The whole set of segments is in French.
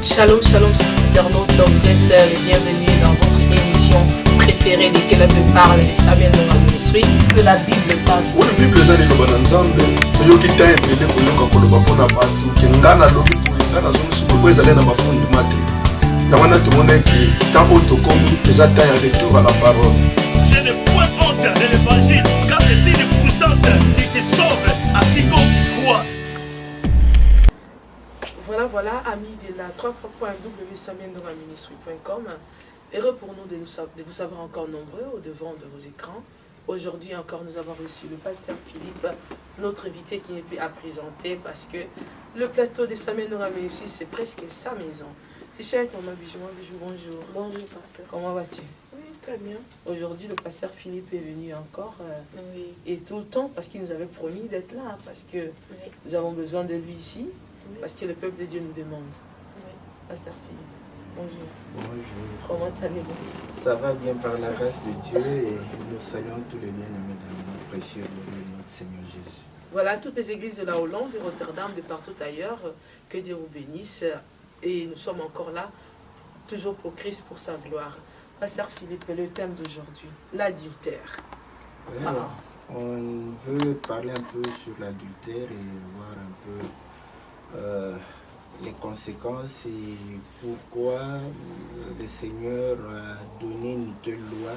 Shalom, shalom, internautes, vous êtes les bienvenus dans votre émission préférée de la Bible parle de Samuel Nonga Ministry, que la Bible parle. Oui, la Bible est dans le Nzambe, mais il y a des gens qui ont dit que ngana lobi ngana zonsi ko ezale na mafundi mate. Tawana tumone ki tango tokomi ezata ya retour à la parole. Je n'ai point honte de l'évangile, car c'est une puissance qui sauve à quiconque croit. Voilà, amis de la 3fois.wsamuelnongaministry.com. Heureux pour nous de vous savoir encore nombreux au devant de vos écrans. Aujourd'hui encore, nous avons reçu le pasteur Philippe, notre invité qui n'est plus à présenter parce que le plateau de Samuel Nonga Ministry, c'est presque sa maison. C'est cher, maman Bijou, bonjour. Bonjour, pasteur. Comment vas-tu? Oui, très bien. Aujourd'hui, le pasteur Philippe est venu encore Oui. et tout le temps parce qu'il nous avait promis d'être là, parce que Oui. nous avons besoin de lui ici, Oui. parce que le peuple de Dieu nous demande. Oui. Pasteur Philippe, bonjour. Bonjour. Comment allez-vous? Ça va bien par la grâce de Dieu et nous saluons tous les bien-aimés dans le nom précieux de notre Seigneur Jésus. Voilà, toutes les églises de la Hollande, de Rotterdam, de partout ailleurs, que Dieu vous bénisse. Et nous sommes encore là, toujours pour Christ, pour sa gloire. Pasteur Philippe, le thème d'aujourd'hui, l'adultère. Ouais, On veut parler un peu sur l'adultère et voir un peu les conséquences et pourquoi le Seigneur a donné une telle loi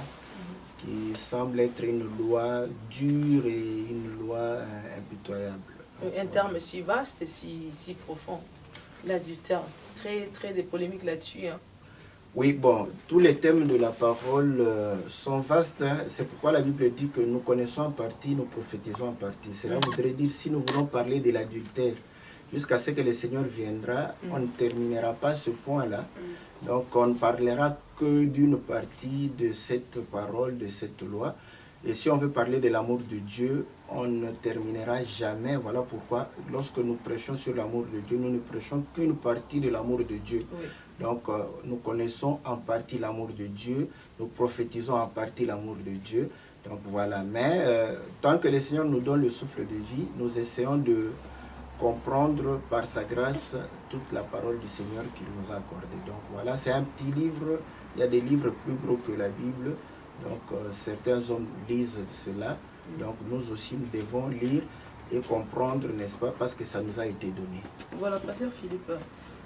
qui semble être une loi dure et une loi impitoyable. Un terme si vaste et si profond. L'adultère, très des polémiques là-dessus. Hein. Oui, bon, tous les thèmes de la parole sont vastes. Hein. C'est pourquoi la Bible dit que nous connaissons en partie, nous prophétisons en partie. Cela voudrait dire, si nous voulons parler de l'adultère, jusqu'à ce que le Seigneur viendra, on ne terminera pas ce point-là. Donc, on ne parlera que d'une partie de cette parole, de cette loi. Et si on veut parler de l'amour de Dieu, on ne terminera jamais. Voilà pourquoi, lorsque nous prêchons sur l'amour de Dieu, nous ne prêchons qu'une partie de l'amour de Dieu. Oui. Donc, nous connaissons en partie l'amour de Dieu, nous prophétisons en partie l'amour de Dieu. Donc, voilà. Mais tant que le Seigneur nous donne le souffle de vie, nous essayons de comprendre par sa grâce toute la parole du Seigneur qu'il nous a accordée. Donc, voilà, c'est un petit livre. Il y a des livres plus gros que la Bible. Donc, certains hommes lisent cela. Donc, nous aussi, nous devons lire et comprendre, n'est-ce pas, parce que ça nous a été donné. Voilà, pasteur Philippe,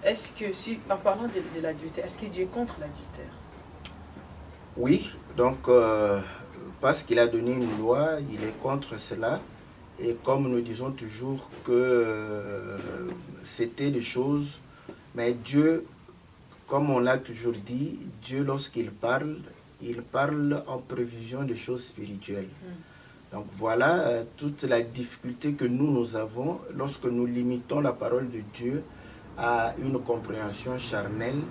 est-ce que, en parlant de l'adultère, est-ce que Dieu est contre l'adultère? Oui, donc, parce qu'il a donné une loi, il est contre cela. Et comme nous disons toujours que c'était des choses, mais Dieu, comme on l'a toujours dit, Dieu lorsqu'il parle, il parle en prévision des choses spirituelles. Donc voilà toute la difficulté que nous avons lorsque nous limitons la parole de Dieu à une compréhension charnelle.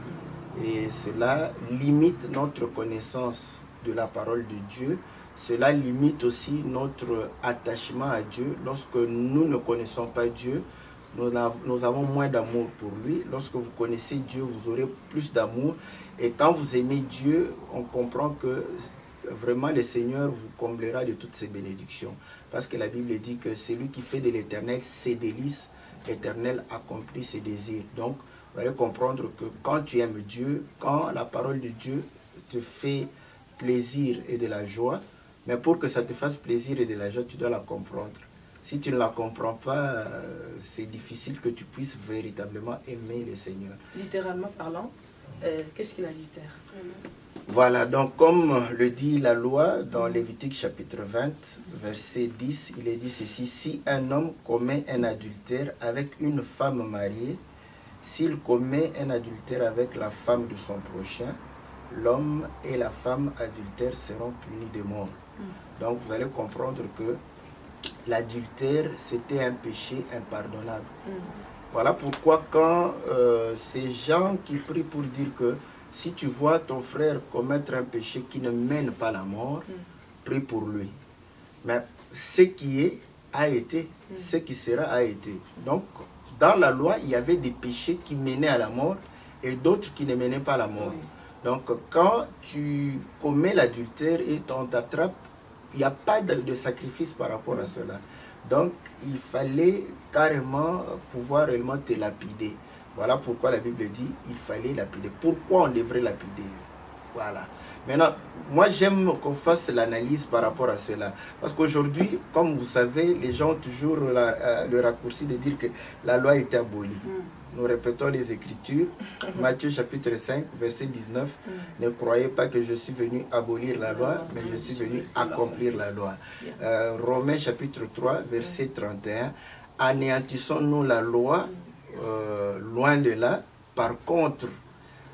Et cela limite notre connaissance de la parole de Dieu. Cela limite aussi notre attachement à Dieu. Lorsque nous ne connaissons pas Dieu, nous avons moins d'amour pour lui. Lorsque vous connaissez Dieu, vous aurez plus d'amour. Et quand vous aimez Dieu, on comprend que vraiment le Seigneur vous comblera de toutes ses bénédictions. Parce que la Bible dit que c'est lui qui fait de l'Éternel ses délices, l'Éternel accomplit ses désirs. Donc, vous allez comprendre que quand tu aimes Dieu, quand la parole de Dieu te fait plaisir et de la joie, mais pour que ça te fasse plaisir et de la joie, tu dois la comprendre. Si tu ne la comprends pas, c'est difficile que tu puisses véritablement aimer le Seigneur. Littéralement parlant, qu'est-ce qu'il l'adultère? Voilà, donc comme le dit la loi dans Lévitique chapitre 20, verset 10, il est dit ceci: si un homme commet un adultère avec une femme mariée, s'il commet un adultère avec la femme de son prochain, l'homme et la femme adultères seront punis de mort. Donc vous allez comprendre que l'adultère, c'était un péché impardonnable. Voilà pourquoi quand ces gens qui prient pour dire que si tu vois ton frère commettre un péché qui ne mène pas à la mort, prie pour lui. Mais ce qui est, a été, ce qui sera, a été. Donc, dans la loi, il y avait des péchés qui menaient à la mort et d'autres qui ne menaient pas à la mort. Donc, quand tu commets l'adultère et on t'attrape, il n'y a pas de sacrifice par rapport à cela. Donc, il fallait carrément pouvoir réellement te lapider. Voilà pourquoi la Bible dit il fallait lapider. Pourquoi on devrait lapider? Voilà. Maintenant, moi j'aime qu'on fasse l'analyse par rapport à cela. Parce qu'aujourd'hui, comme vous savez, les gens ont toujours le raccourci de dire que la loi était abolie. Nous répétons les Écritures. Matthieu chapitre 5, verset 19. Ne croyez pas que je suis venu abolir la loi, mais je suis venu accomplir la loi. Romains chapitre 3, verset 31. Anéantissons-nous la loi? Loin de là. Par contre,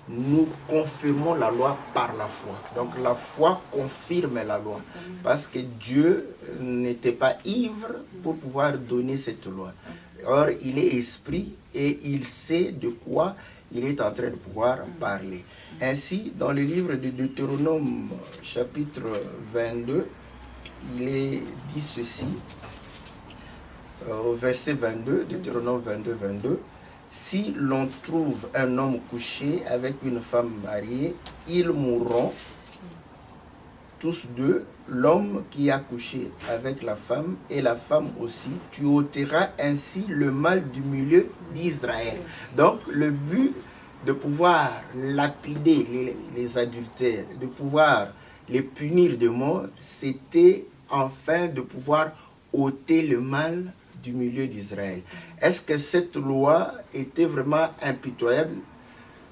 nous confirmons la loi par la foi. Donc la foi confirme la loi. Parce que Dieu n'était pas ivre pour pouvoir donner cette loi. Or, il est esprit et il sait de quoi il est en train de pouvoir parler. Ainsi, dans le livre de Deutéronome, chapitre 22, il est dit ceci, au verset 22, Deutéronome 22, 22. Si l'on trouve un homme couché avec une femme mariée, ils mourront tous deux, l'homme qui a couché avec la femme et la femme aussi. Tu ôteras ainsi le mal du milieu d'Israël. Donc le but de pouvoir lapider les adultères, de pouvoir les punir de mort, c'était enfin de pouvoir ôter le mal du milieu d'Israël. Est-ce que cette loi était vraiment impitoyable?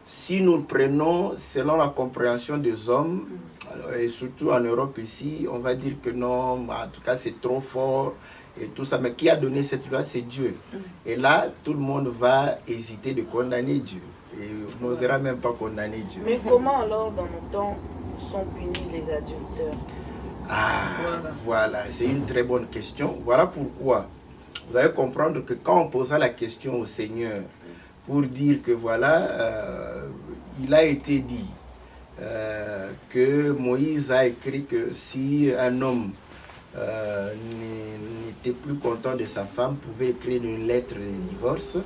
Si nous le prenons selon la compréhension des hommes, alors, et surtout en Europe ici, on va dire que non, en tout cas c'est trop fort et tout ça. Mais qui a donné cette loi? C'est Dieu. Et là, tout le monde va hésiter de condamner Dieu. Et n'osera même pas condamner Dieu. Mais comment alors, dans nos temps, sont punis les adultères? Voilà, c'est une très bonne question. Voilà pourquoi vous allez comprendre que quand on posa la question au Seigneur pour dire que voilà, il a été dit que Moïse a écrit que si un homme n'était plus content de sa femme, pouvait écrire une lettre de divorce,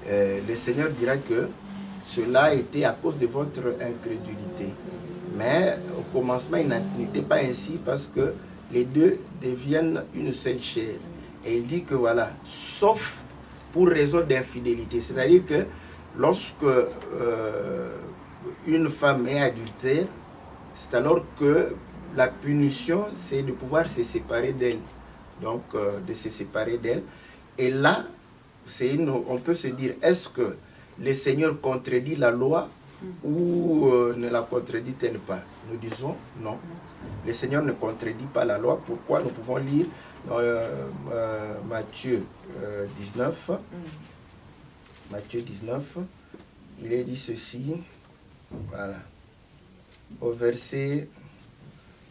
le Seigneur dira que cela était à cause de votre incrédulité. Mais au commencement, il n'était pas ainsi parce que les deux deviennent une seule chair. Et il dit que voilà, sauf pour raison d'infidélité. C'est-à-dire que lorsque une femme est adultère, c'est alors que la punition, c'est de pouvoir se séparer d'elle. Donc, de se séparer d'elle. Et là, on peut se dire, est-ce que le Seigneur contredit la loi ou ne la contredit-elle pas? Nous disons non. Le Seigneur ne contredit pas la loi. Pourquoi? Nous pouvons lire dans Matthieu 19. Matthieu 19, il est dit ceci. Voilà. Au verset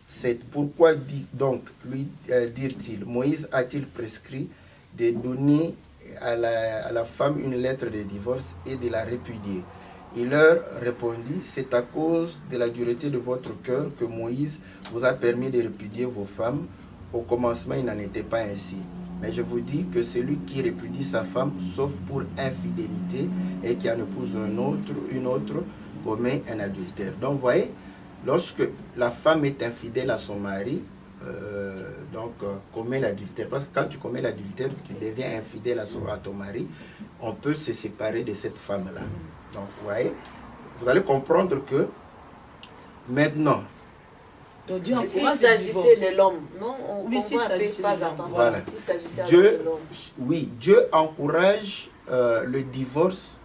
7. Pourquoi dirent-ils, Moïse a-t-il prescrit de donner à la femme une lettre de divorce et de la répudier? Il leur répondit, c'est à cause de la dureté de votre cœur que Moïse vous a permis de répudier vos femmes. Au commencement, il n'en était pas ainsi. Mais je vous dis que celui qui répudie sa femme, sauf pour infidélité, et qui en épouse une autre, commet un adultère. Donc, vous voyez, lorsque la femme est infidèle à son mari, commet l'adultère. Parce que quand tu commets l'adultère, tu deviens infidèle à ton mari, on peut se séparer de cette femme-là. Donc, vous voyez, vous allez comprendre que maintenant, s'il s'agissait de l'homme, non? Oui, s'il s'agissait de l'homme. Voilà. Dieu encourage le divorce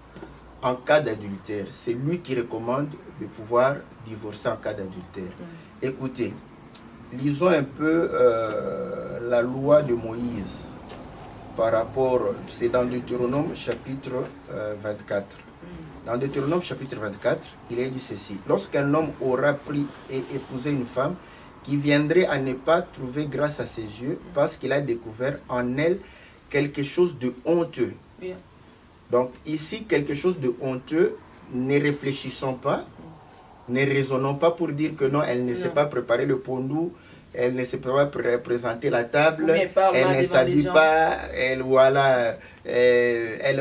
en cas d'adultère. C'est lui qui recommande de pouvoir divorcer en cas d'adultère. Écoutez, lisons un peu la loi de Moïse par rapport, c'est dans Deutéronome chapitre 24. Dans Deutéronome chapitre 24, il est dit ceci. Lorsqu'un homme aura pris et épousé une femme qui viendrait à ne pas trouver grâce à ses yeux parce qu'il a découvert en elle quelque chose de honteux. Bien. Donc ici, quelque chose de honteux, ne réfléchissons pas, ne raisonnons pas pour dire que non, elle ne sait pas préparer le pondou, elle ne sait pas présenter la table, elle ne s'habille pas, elle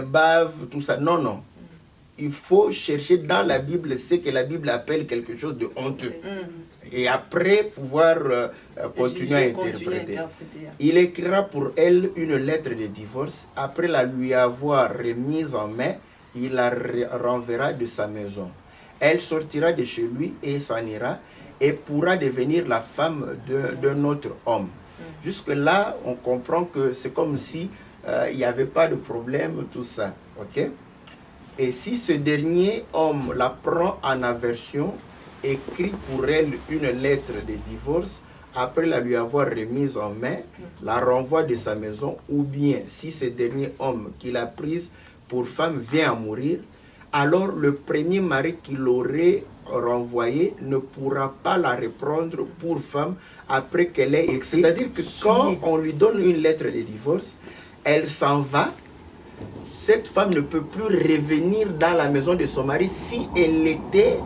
bave, tout ça. Non, non. Il faut chercher dans la Bible ce que la Bible appelle quelque chose de honteux. Et après, pouvoir continuer à interpréter. Il écrira pour elle une lettre de divorce après la lui avoir remise en main il la renverra de sa maison. Elle sortira de chez lui et s'en ira et pourra devenir la femme d'un autre homme. Jusque-là, on comprend que c'est comme si il n'y avait pas de problème, tout ça. Ok? Et si ce dernier homme la prend en aversion, écrit pour elle une lettre de divorce, après la lui avoir remise en main, la renvoie de sa maison, ou bien si ce dernier homme qui l'a prise pour femme vient à mourir, alors le premier mari qui l'aurait renvoyée ne pourra pas la reprendre pour femme après qu'elle ait écrit. C'est-à-dire que quand on lui donne une lettre de divorce, elle s'en va. Cette femme ne peut plus revenir dans la maison de son mari si elle était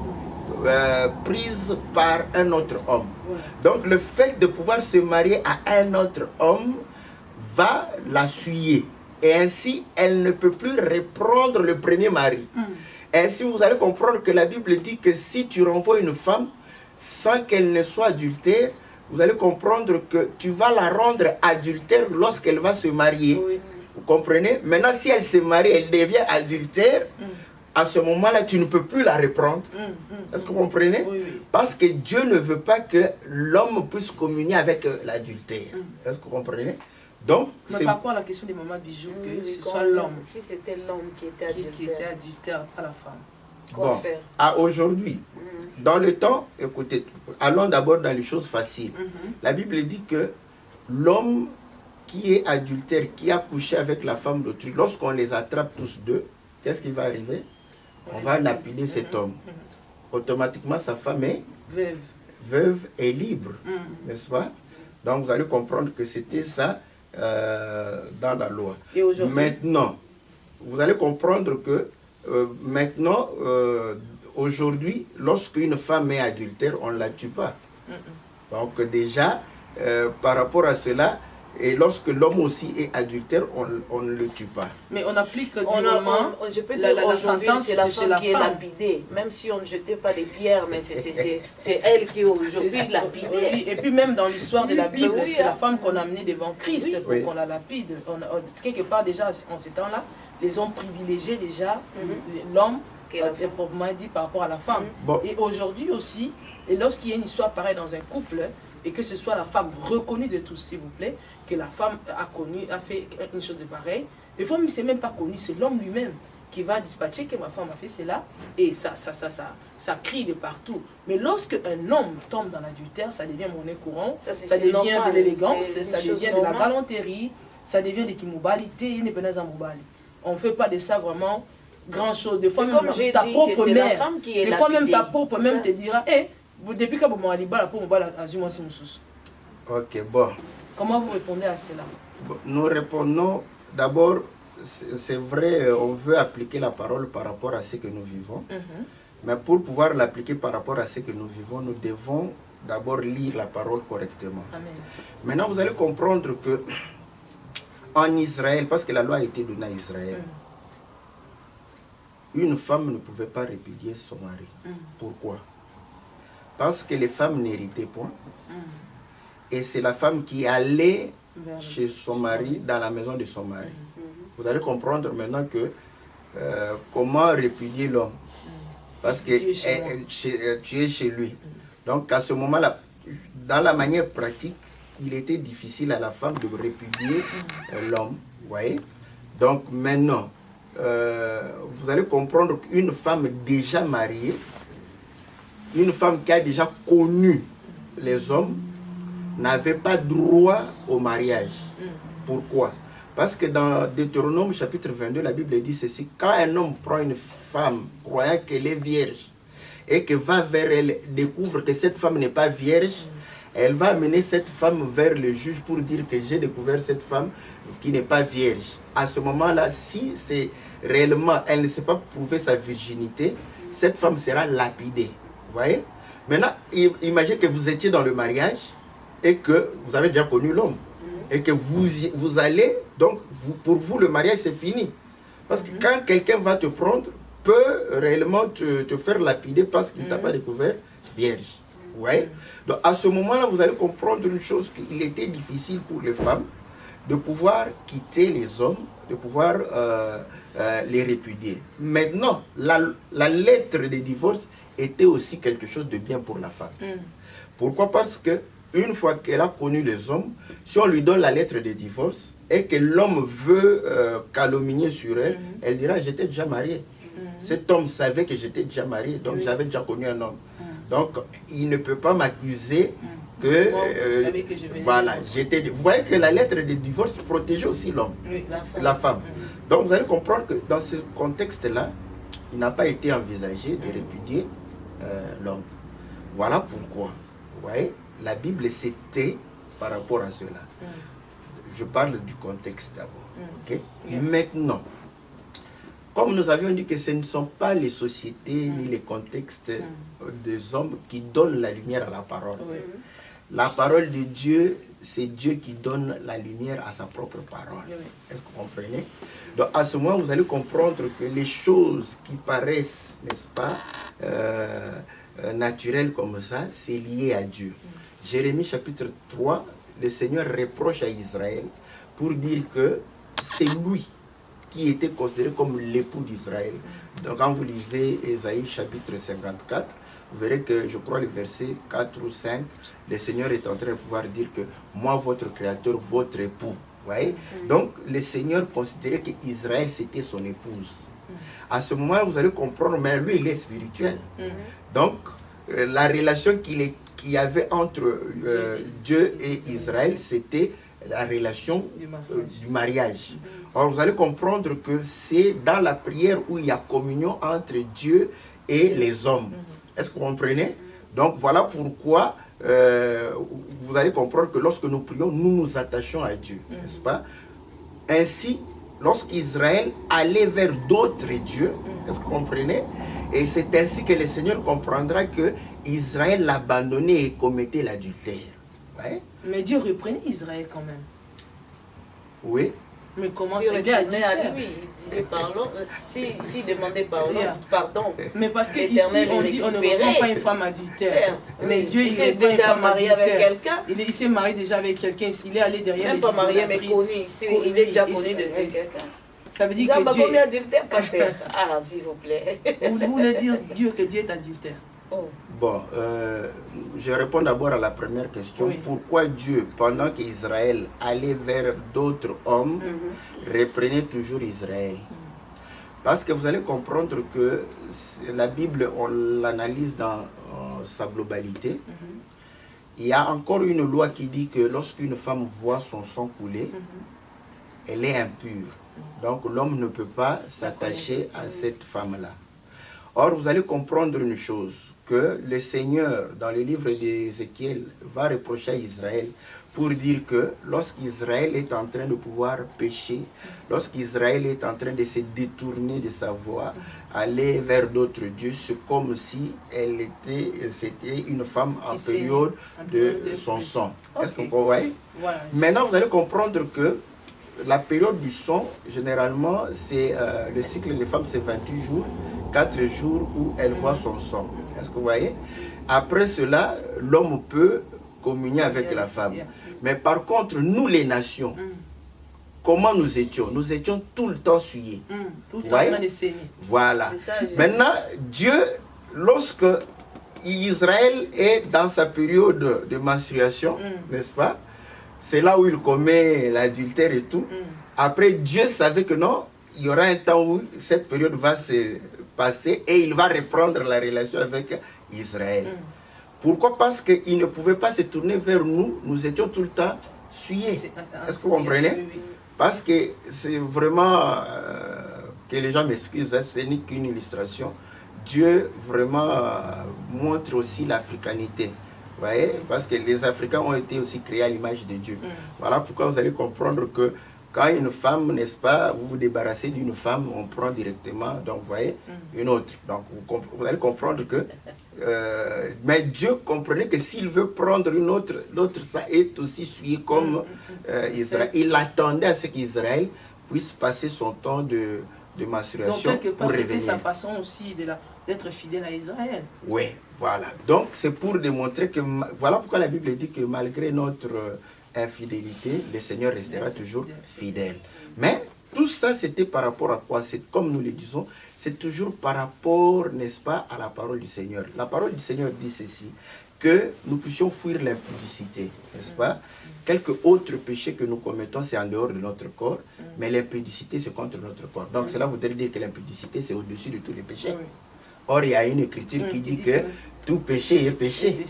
prise par un autre homme. Donc le fait de pouvoir se marier à un autre homme va la souiller. Et ainsi, elle ne peut plus reprendre le premier mari. Ainsi, vous allez comprendre que la Bible dit que si tu renvoies une femme sans qu'elle ne soit adultère, vous allez comprendre que tu vas la rendre adultère lorsqu'elle va se marier. Oui. Vous comprenez? Maintenant, si elle se marie, elle devient adultère. À ce moment-là, tu ne peux plus la reprendre. Est-ce que vous comprenez? Oui. Parce que Dieu ne veut pas que l'homme puisse communier avec l'adultère. Est-ce que vous comprenez? Donc, mais par rapport à la question des mamans bijoux, que ce soit l'homme. Si c'était l'homme qui était adultère, pas la femme. Quoi faire? À aujourd'hui, dans le temps, écoutez, allons d'abord dans les choses faciles. La Bible dit que l'homme qui est adultère, qui a couché avec la femme d'autrui, lorsqu'on les attrape tous deux, qu'est-ce qui va arriver? On va lapider cet homme. Automatiquement, sa femme est veuve et libre, n'est-ce pas? Donc, vous allez comprendre que c'était ça dans la loi. Et maintenant, vous allez comprendre que maintenant, aujourd'hui, lorsqu'une femme est adultère, on ne la tue pas. Donc déjà, par rapport à cela, et lorsque l'homme aussi est adultère, on ne le tue pas. Mais on applique durement je peux dire la sentence, c'est la femme qui est lapidée. Même si on ne jetait pas des pierres, mais c'est elle qui est aujourd'hui lapidée. Oui, et puis même dans l'histoire de la Bible, c'est la femme qu'on a amenée devant Christ pour qu'on la lapide. Quelque part déjà, en ces temps-là, les hommes privilégiaient déjà l'homme, pour moi dit, par rapport à la femme. Et aujourd'hui aussi, et lorsqu'il y a une histoire pareille dans un couple, et que ce soit la femme reconnue de tous, s'il vous plaît, que la femme a fait une chose de pareille. Des fois, c'est même pas connu, c'est l'homme lui-même qui va dispatcher que ma femme a fait cela, et ça crie de partout. Mais lorsque un homme tombe dans l'adultère, ça devient monnaie courante, ça devient normal, de l'élégance, ça devient de la galanterie, ça devient de kimobalité, on ne fait pas de ça vraiment grand-chose. Des fois, même ta propre mère, des fois même ta propre mère te dira, hey, depuis que vous m'avez dit, ok, bon. Comment vous répondez à cela? Nous répondons d'abord, c'est vrai, on veut appliquer la parole par rapport à ce que nous vivons. Mais pour pouvoir l'appliquer par rapport à ce que nous vivons, nous devons d'abord lire la parole correctement. Amen. Maintenant, vous allez comprendre que en Israël, parce que la loi a été donnée à Israël, une femme ne pouvait pas répudier son mari. Pourquoi? Parce que les femmes n'héritaient point. Et c'est la femme qui allait chez son mari, dans la maison de son mari. Vous allez comprendre maintenant que comment répudier l'homme. Parce que tu es chez lui. Donc à ce moment-là, dans la manière pratique, il était difficile à la femme de répudier l'homme. Vous voyez? Donc maintenant, vous allez comprendre qu'une femme déjà mariée, une femme qui a déjà connu les hommes, n'avait pas droit au mariage. Pourquoi? Parce que dans Deutéronome chapitre 22, la Bible dit ceci: quand un homme prend une femme croyant qu'elle est vierge et que va vers elle, découvre que cette femme n'est pas vierge, elle va amener cette femme vers le juge pour dire que j'ai découvert cette femme qui n'est pas vierge. À ce moment-là, si c'est réellement, elle ne sait pas prouver sa virginité, cette femme sera lapidée. Vous voyez? Maintenant, imaginez que vous étiez dans le mariage et que vous avez déjà connu l'homme. Et que vous allez, donc pour vous le mariage c'est fini. Parce que quand quelqu'un va te prendre, peut réellement te faire lapider parce qu'il ne t'a pas découvert vierge. Vous voyez? Donc à ce moment-là, vous allez comprendre une chose, qu'il était difficile pour les femmes de pouvoir quitter les hommes, de pouvoir les répudier. Maintenant, la lettre de divorce était aussi quelque chose de bien pour la femme. Pourquoi? Parce que une fois qu'elle a connu les hommes, si on lui donne la lettre de divorce et que l'homme veut calomnier sur elle, elle dira: j'étais déjà mariée. Cet homme savait que j'étais déjà mariée, donc j'avais déjà connu un homme. Donc il ne peut pas m'accuser que, voilà, j'étais. Vous voyez que la lettre de divorce protégeait aussi l'homme, la femme. Donc vous allez comprendre que dans ce contexte-là, il n'a pas été envisagé de répudier l'homme. Voilà pourquoi, vous voyez, la Bible s'était par rapport à cela. Je parle du contexte d'abord. Okay? Maintenant, comme nous avions dit que ce ne sont pas les sociétés ni les contextes des hommes qui donnent la lumière à la parole. La parole de Dieu, c'est Dieu qui donne la lumière à sa propre parole. Est-ce que vous comprenez? Donc à ce moment, vous allez comprendre que les choses qui paraissent, n'est-ce pas, naturelles comme ça, c'est lié à Dieu. Jérémie chapitre 3, le Seigneur reproche à Israël pour dire que c'est lui qui était considéré comme l'époux d'Israël. Donc quand vous lisez Ésaïe chapitre 54, vous verrez que, je crois, le verset 4 ou 5, le Seigneur est en train de pouvoir dire que moi, votre créateur, votre époux. Vous voyez? Donc le Seigneur considérait qu'Israël, c'était son épouse. À ce moment, vous allez comprendre, mais lui, il est spirituel. Donc la relation qu'il y avait entre Dieu et Israël, c'était la relation du mariage. Or, vous allez comprendre que c'est dans la prière où il y a communion entre Dieu et les hommes. Est-ce que vous comprenez? Donc, voilà pourquoi vous allez comprendre que lorsque nous prions, nous nous attachons à Dieu, n'est-ce pas? Ainsi, lorsqu'Israël allait vers d'autres dieux, est-ce que vous comprenez? Et c'est ainsi que le Seigneur comprendra que Israël l'abandonnait et commettait l'adultère. Ouais? Mais Dieu reprenait Israël quand même. Oui. Mais comment si c'est bien à lui, il disait pardon, s'il demandait pardon. Mais parce que ici on dit on ne reprend pas une femme adultère. Mais Dieu il s'est déjà marié avec quelqu'un. Il s'est marié déjà avec quelqu'un, il est allé derrière même les pas marié mais connu, il est déjà connu de quelqu'un. Ça veut dire que Dieu est adultère, pasteur. Ah, s'il vous plaît. Vous voulez dire que Dieu est adultère? Bon, je réponds d'abord à la première question. Oui. Pourquoi Dieu, pendant qu'Israël allait vers d'autres hommes, reprenait toujours Israël? Parce que vous allez comprendre que la Bible, on l'analyse dans sa globalité. Il y a encore une loi qui dit que lorsqu'une femme voit son sang couler, elle est impure. Donc l'homme ne peut pas s'attacher à cette femme-là. Or, vous allez comprendre une chose, que le Seigneur, dans le livre d'Ézéchiel, va reprocher à Israël pour dire que lorsqu'Israël est en train de pouvoir pécher, lorsqu'Israël est en train de se détourner de sa voie, aller vers d'autres dieux, c'est comme si c'était une femme en période de son sang. Est-ce que vous voyez? Maintenant, vous allez comprendre que la période du sang, généralement, c'est le cycle des femmes, c'est 28 jours, 4 jours où elle voit son sang. Est-ce que vous voyez? Après cela, l'homme peut communier avec la femme. Mais par contre, nous les nations, comment nous étions? Nous étions tout le temps souillés. Tout le temps en train de saigner. Voilà. Maintenant, Dieu, lorsque Israël est dans sa période de menstruation, n'est-ce pas? C'est là où il commet l'adultère et tout. Après, Dieu savait que non, il y aura un temps où cette période va se passer et il va reprendre la relation avec Israël. Pourquoi? Parce qu'il ne pouvait pas se tourner vers nous. Nous étions tout le temps souillés. Est-ce que vous comprenez? Parce que c'est vraiment, que les gens m'excusent, ce n'est qu'une illustration. Dieu vraiment montre aussi l'africanité. Vous voyez? Parce que les Africains ont été aussi créés à l'image de Dieu. Voilà pourquoi vous allez comprendre que quand une femme, n'est-ce pas, vous vous débarrassez d'une femme, on prend directement, donc vous voyez, une autre. Donc vous allez comprendre que, mais Dieu comprenait que s'il veut prendre une autre, l'autre ça est aussi souillé comme Israël. Il attendait à ce qu'Israël puisse passer son temps de menstruation. Donc quelque part, c'était sa façon aussi d'être fidèle à Israël. Oui, voilà. Donc c'est pour démontrer que, voilà pourquoi la Bible dit que malgré notre infidélité, le Seigneur restera toujours fidèle. Mais tout ça, c'était par rapport à quoi? C'est comme nous le disons, c'est toujours par rapport, n'est-ce pas, à la parole du Seigneur. La parole du Seigneur dit ceci, que nous puissions fuir l'impudicité, n'est-ce pas? Quelques autres péchés que nous commettons, c'est en dehors de notre corps, mais l'impudicité, c'est contre notre corps. Donc cela voudrait dire que l'impudicité, c'est au-dessus de tous les péchés. Or, il y a une écriture qui dit que tout péché est péché.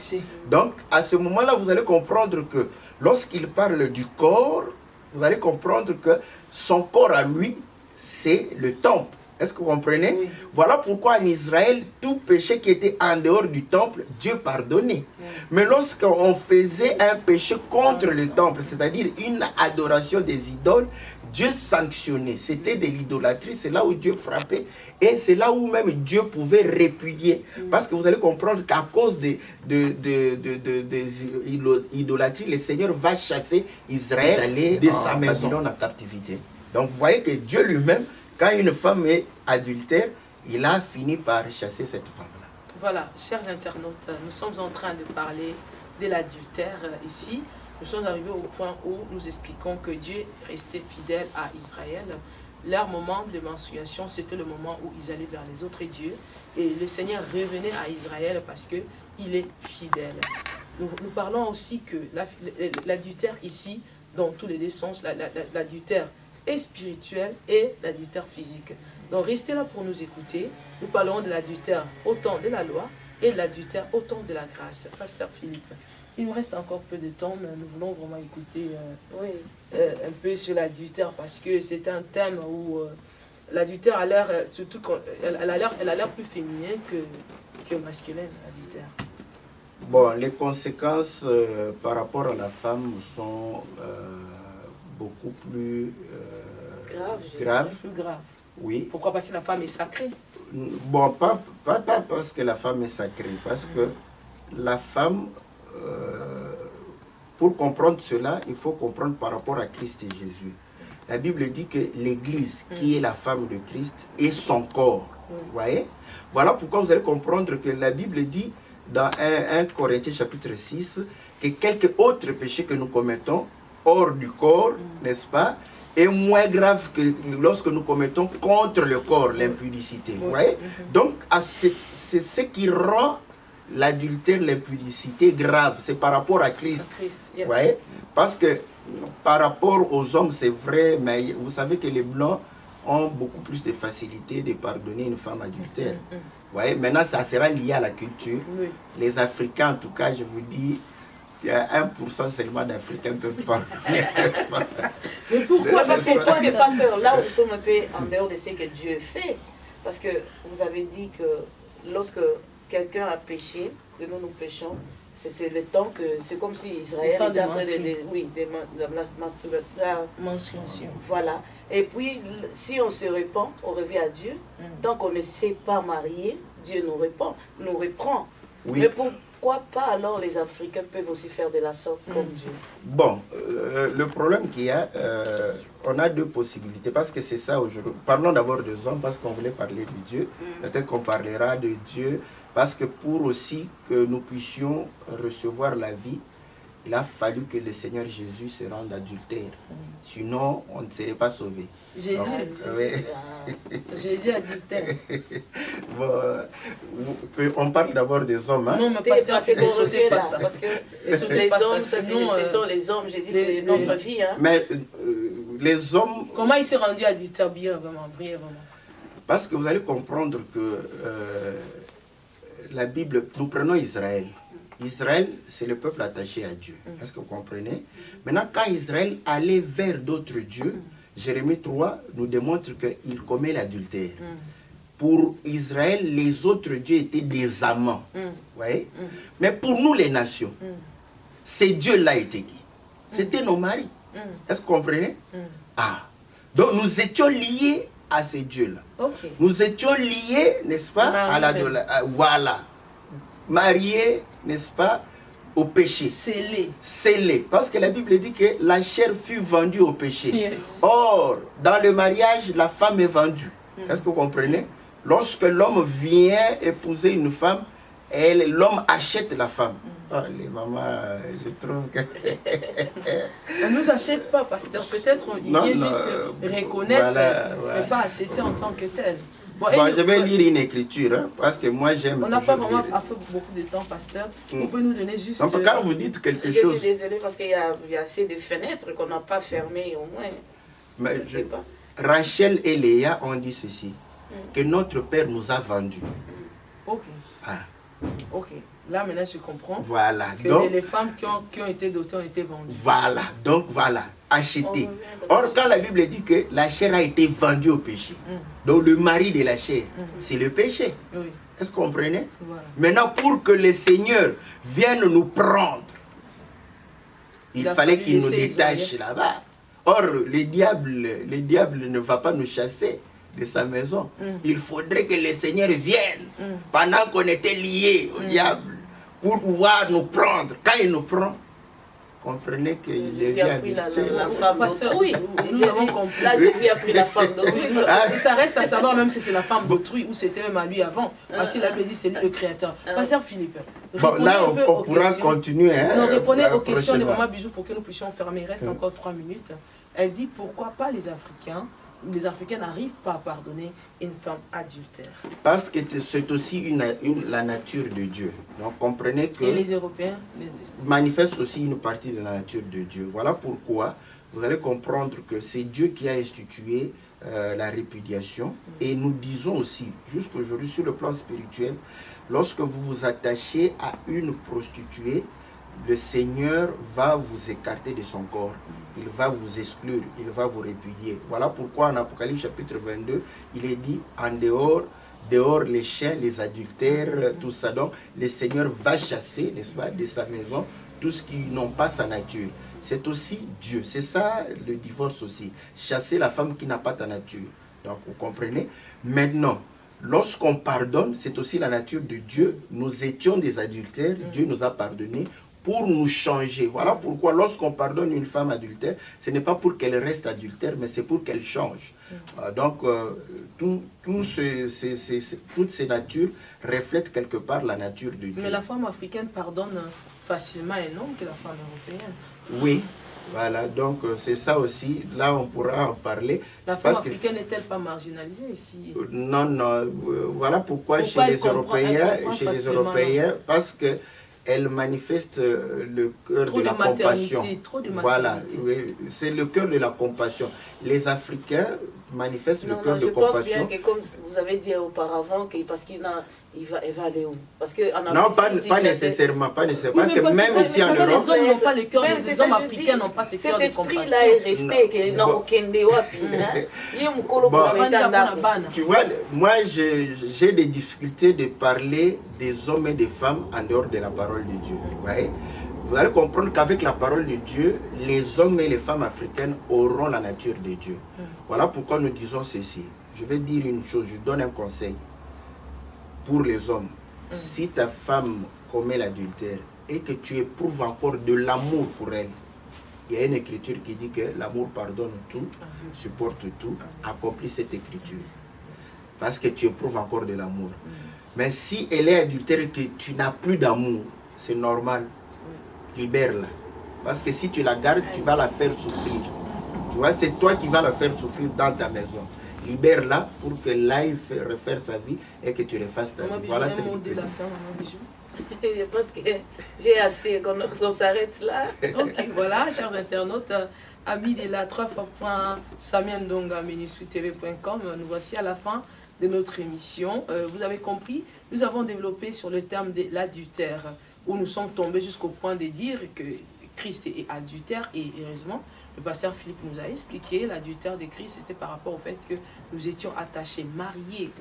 Donc, à ce moment-là, vous allez comprendre que lorsqu'il parle du corps, vous allez comprendre que son corps à lui, c'est le temple. Est-ce que vous comprenez? Oui. Voilà pourquoi en Israël, tout péché qui était en dehors du temple, Dieu pardonnait. Oui. Mais lorsqu'on faisait un péché contre le temple, c'est-à-dire une adoration des idoles, Dieu sanctionnait. C'était de l'idolâtrie, c'est là où Dieu frappait. Et c'est là où même Dieu pouvait répudier. Parce que vous allez comprendre qu'à cause des idolâtries, le Seigneur va chasser Israël aller de sa maison en captivité. Donc vous voyez que Dieu lui-même, quand une femme est adultère, il a fini par chasser cette femme-là. Voilà, chers internautes, nous sommes en train de parler de l'adultère ici. Nous sommes arrivés au point où nous expliquons que Dieu restait fidèle à Israël. Leur moment de menstruation, c'était le moment où ils allaient vers les autres dieux. Et le Seigneur revenait à Israël parce qu'il est fidèle. Nous parlons aussi que l'adultère ici, dans tous les deux sens, l'adultère est spirituel et l'adultère physique. Donc restez là pour nous écouter. Nous parlerons de l'adultère au temps de la loi et de l'adultère au temps de la grâce. Pasteur Philippe, il nous reste encore peu de temps, mais nous voulons vraiment écouter un peu sur l'adultère parce que c'est un thème où l'adultère a l'air, surtout elle a l'air plus féminin que masculin, l'adultère. Bon, les conséquences par rapport à la femme sont beaucoup plus graves. Plus grave. Oui. Pourquoi? Parce que la femme est sacrée. Bon, pas parce que la femme est sacrée, parce que la femme, pour comprendre cela, il faut comprendre par rapport à Christ et Jésus. La Bible dit que l'Église, qui est la femme de Christ, est son corps. Vous voyez? Voilà pourquoi vous allez comprendre que la Bible dit dans 1 Corinthiens chapitre 6 que quelques autres péchés que nous commettons hors du corps, n'est-ce pas, est moins grave que lorsque nous commettons contre le corps l'impudicité. Vous voyez? Donc, c'est ce qui rend l'adultère, l'impudicité grave. C'est par rapport à Christ. Vous voyez? Parce que par rapport aux hommes, c'est vrai, mais vous savez que les Blancs ont beaucoup plus de facilité de pardonner une femme adultère. Vous voyez? Maintenant, ça sera lié à la culture. Les Africains, en tout cas, je vous dis, 1% seulement d'Africains peuvent pardonner. Mais pourquoi? Parce que pasteur, là où nous sommes un peu en dehors de ce que Dieu fait, parce que vous avez dit que lorsque quelqu'un a péché, que nous péchons, c'est le temps que c'est comme si Israël était en train de menstruation. Voilà. Et puis, si on se répand, on revient à Dieu. Tant qu'on ne s'est pas marié, Dieu nous reprend. Oui. Mais pourquoi pas alors les Africains peuvent aussi faire de la sorte comme Dieu? Bon, le problème qu'il y a, on a deux possibilités, parce que c'est ça aujourd'hui. Parlons d'abord des hommes, parce qu'on voulait parler de Dieu. Peut-être qu'on parlera de Dieu, parce que pour aussi que nous puissions recevoir la vie, il a fallu que le Seigneur Jésus se rende adultère. Sinon, on ne serait pas sauvé. Jésus adultère. Bon, on parle d'abord des hommes. Hein? Non, mais pas ça, c'est qu'on revient là. Parce que les hommes, ce sont les hommes. Jésus, c'est notre vie. Hein? Mais les hommes... Comment il s'est rendu adultère, brièvement? Parce que vous allez comprendre que la Bible, nous prenons Israël. Israël, c'est le peuple attaché à Dieu. Est-ce que vous comprenez? Maintenant, quand Israël allait vers d'autres dieux, Jérémie 3 nous démontre qu'il commet l'adultère. Pour Israël, les autres dieux étaient des amants. Ouais? Mais pour nous, les nations, ces dieux-là étaient qui? C'était nos maris. Est-ce que vous comprenez? Ah. Donc, nous étions liés à ces dieux-là. Nous étions liés, n'est-ce pas, à la voilà. Mariés, n'est-ce pas, au péché. Scellés. Parce que la Bible dit que la chair fut vendue au péché. Or, dans le mariage, la femme est vendue. Est-ce que vous comprenez? Lorsque l'homme vient épouser une femme, l'homme achète la femme. les mamans, je trouve que... On ne nous achète pas, pasteur. Peut-être il vient juste reconnaître, voilà. mais pas acheter en tant que tel. Bon, je vais lire une écriture, hein, parce que moi j'aime. On n'a pas vraiment beaucoup de temps, pasteur. Vous pouvez nous donner juste... Donc, quand vous dites quelque chose... Je suis désolée parce qu'il y a assez de fenêtres qu'on n'a pas fermées au moins. Mais Rachel et Léa ont dit ceci, que notre Père nous a vendus. Ok. Ah. Ok. Là, maintenant, je comprends. Voilà. Que donc, les femmes qui ont été dotées ont été vendues. Voilà. Donc, voilà. Achetées. Or, quand la Bible dit que la chair a été vendue au péché, donc le mari de la chair, c'est le péché. Oui. Est-ce que vous comprenez? Voilà. Maintenant, pour que le Seigneur vienne nous prendre, il fallait qu'il nous détache là-bas. Or, le diable ne va pas nous chasser de sa maison. Il faudrait que le Seigneur vienne pendant qu'on était liés au diable pour pouvoir nous prendre. Quand il nous prend, comprenez qu'il devient la femme d'autrui. Là, Jésus a pris la femme d'autrui. Ça reste à savoir même si c'est la femme d'autrui ou c'était même à lui avant. Parce qu'il avait dit c'est lui le créateur. Pasteur Philippe. Bon, là, on pourra continuer. Non, répondez aux questions de Maman Bijou pour que nous puissions fermer. Il reste encore 3 minutes. Elle dit pourquoi pas les Africains n'arrivent pas à pardonner une femme adultère. Parce que c'est aussi la nature de Dieu. Donc comprenez que... Et les Européens manifestent aussi une partie de la nature de Dieu. Voilà pourquoi vous allez comprendre que c'est Dieu qui a institué la répudiation. Et nous disons aussi, jusqu'aujourd'hui sur le plan spirituel, lorsque vous vous attachez à une prostituée, le Seigneur va vous écarter de son corps. Il va vous exclure, il va vous répudier. Voilà pourquoi en Apocalypse chapitre 22, il est dit en dehors les chiens, les adultères, tout ça. Donc le Seigneur va chasser, n'est-ce pas, de sa maison, tout ce qui n'ont pas sa nature. C'est aussi Dieu. C'est ça le divorce aussi. Chasser la femme qui n'a pas ta nature. Donc vous comprenez? Maintenant, lorsqu'on pardonne, c'est aussi la nature de Dieu. Nous étions des adultères, Dieu nous a pardonné pour nous changer. Voilà pourquoi lorsqu'on pardonne une femme adultère, ce n'est pas pour qu'elle reste adultère, mais c'est pour qu'elle change. Donc, toutes ces natures reflètent quelque part la nature de Dieu. Mais la femme africaine pardonne facilement un homme que la femme européenne. Oui, voilà, donc c'est ça aussi, là on pourra en parler. La femme africaine n'est-elle pas marginalisée ici? Non, voilà pourquoi chez les Européens, parce que elle manifeste le cœur de la compassion. Voilà, oui, c'est le cœur de la compassion. Les Africains manifestent le cœur de compassion. Je pense bien que comme vous avez dit auparavant, parce qu'il va aller où? Parce que non, pas nécessairement, parce que même ici en Europe... Les hommes n'ont pas le cœur, les hommes africains n'ont pas ce cœur de compassion. Cet esprit-là est resté, tu vois, moi j'ai des difficultés de parler des hommes et des femmes en dehors de la parole de Dieu. Vous allez comprendre qu'avec la parole de Dieu, les hommes et les femmes africaines auront la nature de Dieu. Voilà pourquoi nous disons ceci. Je vais dire une chose, je donne un conseil. Pour les hommes, si ta femme commet l'adultère et que tu éprouves encore de l'amour pour elle, il y a une écriture qui dit que l'amour pardonne tout, supporte tout, accomplit cette écriture. Parce que tu éprouves encore de l'amour. Mais si elle est adultère et que tu n'as plus d'amour, c'est normal, libère-la. Parce que si tu la gardes, tu vas la faire souffrir. Tu vois, c'est toi qui vas la faire souffrir dans ta maison. Libère-la pour qu'elle aille refaire sa vie et que tu refasses ta vie. Voilà, c'est le but. Je pense que j'ai assez qu'on s'arrête là. Ok, voilà, chers internautes, amis de la 3fois.samiendonga-tv.com, nous voici à la fin de notre émission. Vous avez compris, nous avons développé sur le terme de l'adultère, où nous sommes tombés jusqu'au point de dire que Christ est adultère, et heureusement, le pasteur Philippe nous a expliqué l'adultère de Christ, c'était par rapport au fait que nous étions attachés, mariés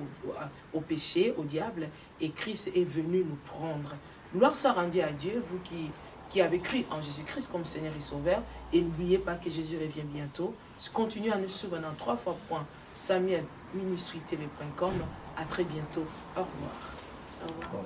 au péché, au diable, et Christ est venu nous prendre. Gloire soit rendue à Dieu, vous qui avez cru en Jésus-Christ comme Seigneur et Sauveur, et n'oubliez pas que Jésus revient bientôt. Continuez à nous suivre dans 3fois.samiel-tv.com. À très bientôt. Au revoir. Au revoir.